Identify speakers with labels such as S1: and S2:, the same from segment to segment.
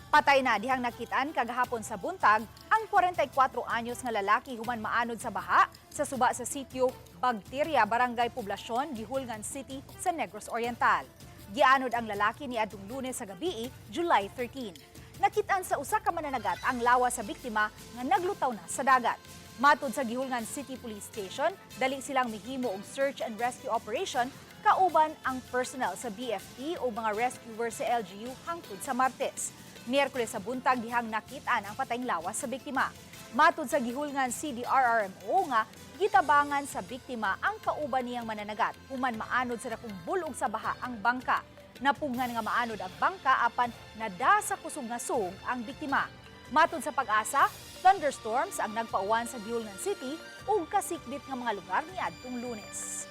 S1: Patay na dihang nakitaan kagahapon sa buntag ang 44 anyos nga lalaki human maanod sa baha sa suba sa sitio Bagteria, Barangay Poblasyon, Guihulngan City sa Negros Oriental. Gianod ang lalaki ni adtong Lunes sa gabi, July 13. Nakitaan sa usa ka mananagat ang lawas sa biktima nga naglutaw na sa dagat. Matud sa Guihulngan City Police Station, dali silang mihimo og search and rescue operation kauban ang personnel sa BFP o mga rescuer sa LGU hangtod sa Martes. Miyerkules sa buntag dihang nakitaan ang patayng lawas sa biktima. Matud sa Guihulngan CDRRMO nga gitabangan sa biktima ang kauban niyang mananagat human maanod sa dakong bul-og sa baha ang bangka. Napugnan nga maanod ang bangka apan nada sa kusog nga sug ang biktima. Matud sa Pag-asa, thunderstorms ang nagpauwan sa Guihulngan City ug kasikbit nga mga lugar niadtong Lunes.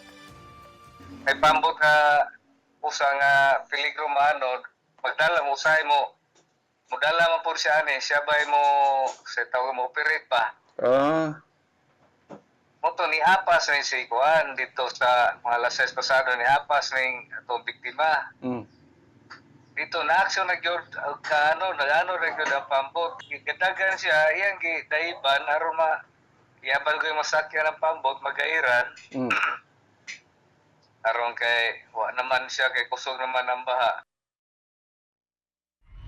S2: May pambot nga usa nga peligro maanod, magdala mo usahay mo. Mudala man po siya siya ba'y mo sa tawag mo operate pa. Moto ni apas na si Kuan dito sa mga lases pasado ni apas ng atong biktima. Dito na action na gyud nagano ra gyud ang pambot. Gitagan siya iyang gidaiban aron iyabal ko yung masakyan ng pambot magairan. Aron kay wa naman siya kay kusog naman ang baha.